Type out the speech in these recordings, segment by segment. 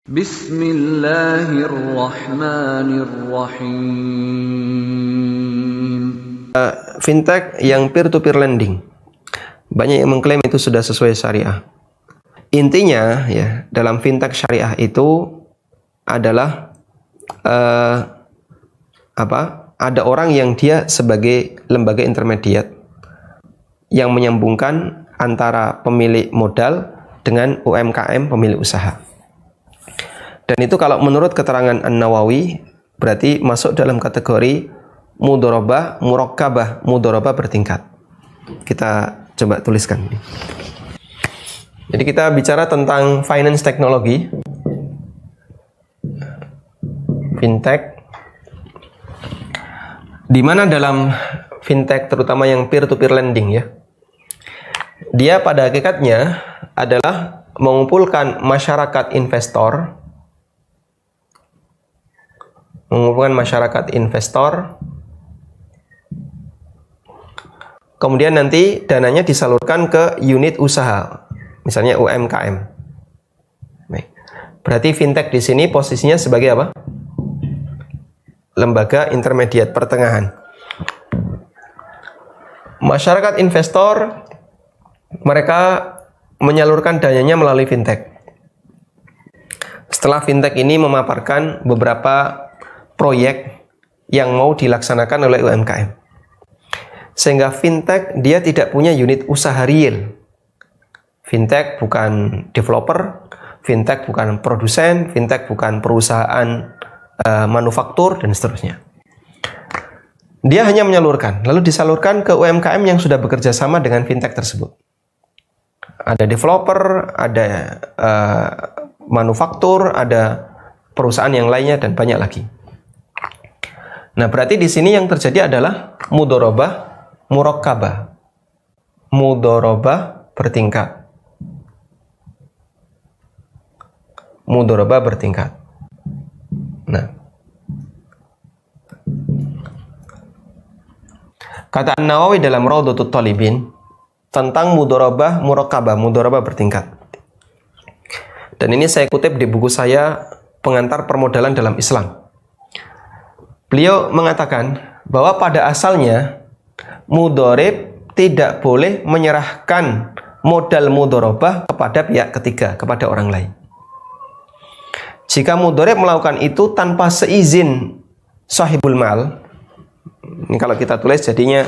Bismillahirrahmanirrahim. Fintech yang peer-to-peer lending, banyak yang mengklaim itu sudah sesuai syariah. Intinya ya, dalam fintech syariah itu adalah ada orang yang dia sebagai lembaga intermediate yang menyambungkan antara pemilik modal dengan UMKM pemilik usaha. Dan itu kalau menurut keterangan An-Nawawi berarti masuk dalam kategori mudharabah murakkabah, mudharabah bertingkat. Kita coba tuliskan. Jadi kita bicara tentang finance teknologi, fintech, di mana dalam fintech terutama yang peer-to-peer lending ya, dia pada hakikatnya adalah mengumpulkan masyarakat investor, kemudian nanti dananya disalurkan ke unit usaha, misalnya UMKM. Baik. Berarti fintech di sini posisinya sebagai apa? Lembaga intermediate pertengahan. Masyarakat investor mereka menyalurkan dananya melalui fintech. Setelah fintech ini memaparkan beberapa proyek yang mau dilaksanakan oleh UMKM. Sehingga fintech dia tidak punya unit usaha real. Fintech bukan developer, fintech bukan produsen, fintech bukan perusahaan manufaktur dan seterusnya. Dia hanya menyalurkan, lalu disalurkan ke UMKM yang sudah bekerja sama dengan fintech tersebut. Ada developer, ada manufaktur, ada perusahaan yang lainnya dan banyak lagi. Nah, berarti di sini yang terjadi adalah mudharabah murakkabah. Mudharabah bertingkat. Mudharabah bertingkat. Nah, kata An-Nawawi dalam Raudhatut Thalibin tentang mudharabah murakkabah, mudharabah bertingkat. Dan ini saya kutip di buku saya Pengantar Permodalan dalam Islam. Beliau mengatakan bahwa pada asalnya mudharib tidak boleh menyerahkan modal mudharabah kepada pihak ketiga, kepada orang lain. Jika mudharib melakukan itu tanpa seizin sahibul mal, ini kalau kita tulis jadinya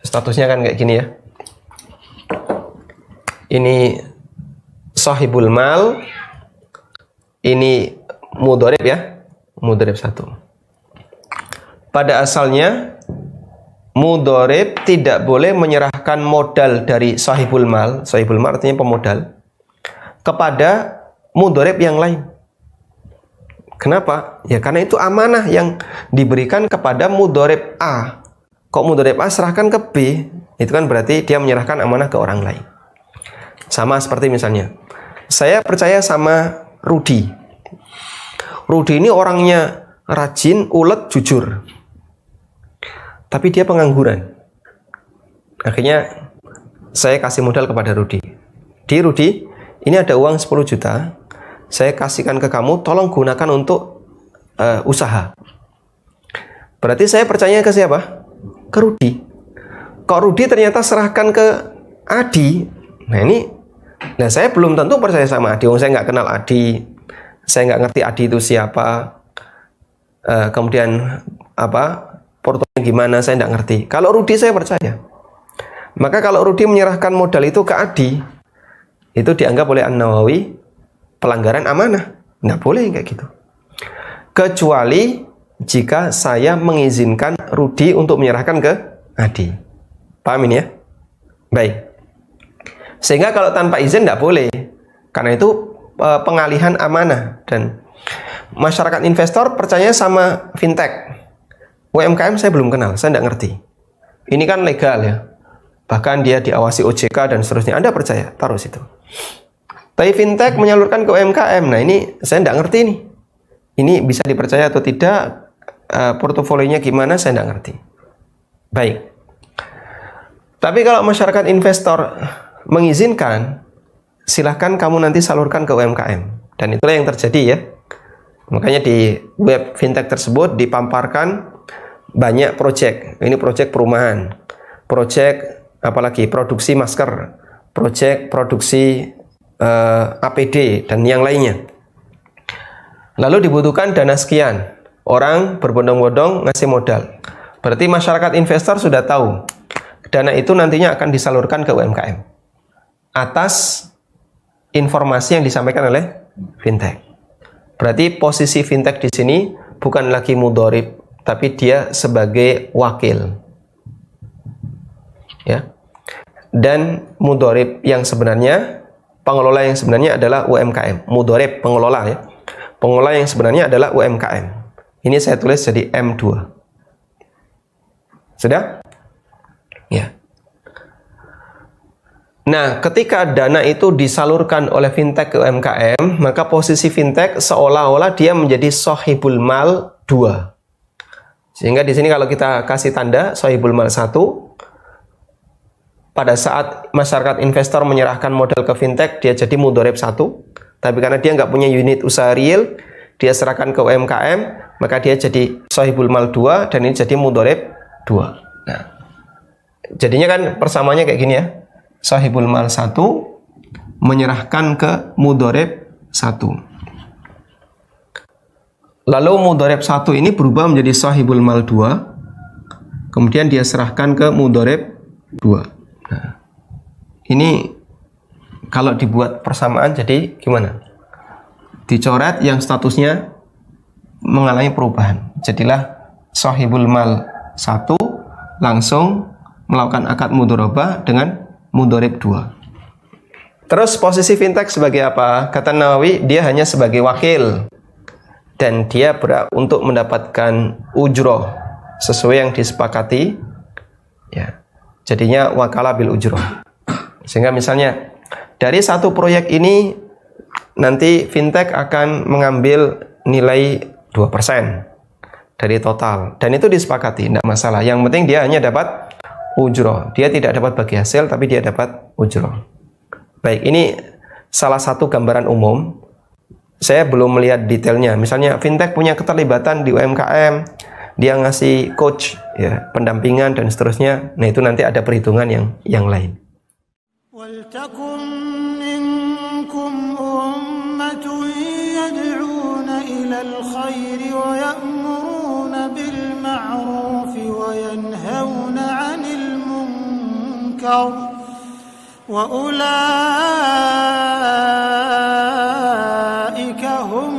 statusnya kan kayak gini ya. Ini sahibul mal, ini mudharib ya, mudharib satu. Pada asalnya mudharib tidak boleh menyerahkan modal dari sahibul mal artinya pemodal, kepada mudharib yang lain. Kenapa? Ya karena itu amanah yang diberikan kepada mudharib A. Kok mudharib A serahkan ke B, itu kan berarti dia menyerahkan amanah ke orang lain. Sama seperti misalnya, saya percaya sama Rudi. Rudi ini orangnya rajin, ulet, jujur. Tapi dia pengangguran. Akhirnya saya kasih modal kepada Rudi. Rudi, ini ada uang 10 juta. Saya kasihkan ke kamu, tolong gunakan untuk usaha. Berarti saya percaya ke siapa? Ke Rudi. Kok Rudi ternyata serahkan ke Adi. Nah saya belum tentu percaya sama Adi. Saya nggak kenal Adi. Saya nggak ngerti Adi itu siapa. Kemudian portonya gimana, saya nggak ngerti. Kalau Rudi saya percaya. Maka kalau Rudi menyerahkan modal itu ke Adi, itu dianggap oleh An-Nawawi pelanggaran amanah. Nggak boleh kayak gitu. Kecuali jika saya mengizinkan Rudi untuk menyerahkan ke Adi. Paham ini ya? Baik. Sehingga kalau tanpa izin nggak boleh. Karena itu pengalihan amanah. Dan masyarakat investor percaya sama fintech. UMKM saya belum kenal, saya nggak ngerti. Ini kan legal ya. Bahkan dia diawasi OJK dan seterusnya. Anda percaya? Taruh situ. Tapi fintech menyalurkan ke UMKM. Nah ini saya nggak ngerti nih. Ini bisa dipercaya atau tidak? Portofolionya gimana? Saya nggak ngerti. Baik. Tapi kalau masyarakat investor mengizinkan, silahkan kamu nanti salurkan ke UMKM. Dan itulah yang terjadi ya. Makanya di web fintech tersebut dipamparkan banyak proyek. Ini proyek perumahan, proyek apalagi produksi masker, proyek produksi APD dan yang lainnya. Lalu dibutuhkan dana sekian, orang berbondong-bondong ngasih modal. Berarti masyarakat investor sudah tahu dana itu nantinya akan disalurkan ke UMKM atas informasi yang disampaikan oleh fintech. Berarti posisi fintech di sini bukan lagi mudhorib, tapi dia sebagai wakil. Ya. Dan mudhorib yang sebenarnya, pengelola yang sebenarnya adalah UMKM. Mudhorib pengelola ya. Pengelola yang sebenarnya adalah UMKM. Ini saya tulis jadi M2. Sudah? Ya. Nah, ketika dana itu disalurkan oleh fintech ke UMKM, maka posisi fintech seolah-olah dia menjadi sohibul mal 2. Sehingga di sini kalau kita kasih tanda sohibul mal 1, pada saat masyarakat investor menyerahkan modal ke fintech, dia jadi mudhorib 1. Tapi karena dia nggak punya unit usaha real, dia serahkan ke UMKM, maka dia jadi sohibul mal 2, dan ini jadi mudhorib 2. Nah, jadinya kan persamaannya kayak gini ya. Sahibul mal 1 menyerahkan ke mudhorib 1. Lalu mudhorib 1 ini berubah menjadi sahibul mal 2. Kemudian dia serahkan ke mudhorib 2. Nah, ini kalau dibuat persamaan jadi gimana? Dicoret yang statusnya mengalami perubahan. Jadilah sahibul mal 1 langsung melakukan akad mudharabah dengan mudhorib 2. Terus posisi fintech sebagai apa? Kata Nawawi, dia hanya sebagai wakil. Dan dia berhak untuk mendapatkan ujroh sesuai yang disepakati. Ya. Jadinya wakalah bil ujroh. Sehingga misalnya dari satu proyek ini nanti fintech akan mengambil nilai 2% dari total. Dan itu disepakati, tidak masalah. Yang penting dia hanya dapat ujroh. Dia tidak dapat bagi hasil, tapi dia dapat ujroh. Baik, ini salah satu gambaran umum. Saya belum melihat detailnya. Misalnya fintech punya keterlibatan di UMKM, dia ngasih coach, ya, pendampingan dan seterusnya. Nah, itu nanti ada perhitungan yang lain. وَلْتَكُنْ مِنْكُمْ أُمَّةٌ يَدْعُونَ إِلَى الْخَيْرِ وَيَأْمُرُونَ بِالْمَعْرُوفِ وَيَنْهَوْنَ عَنِ الْمُنْكَرِ وَأُولَئِكَ هُمُ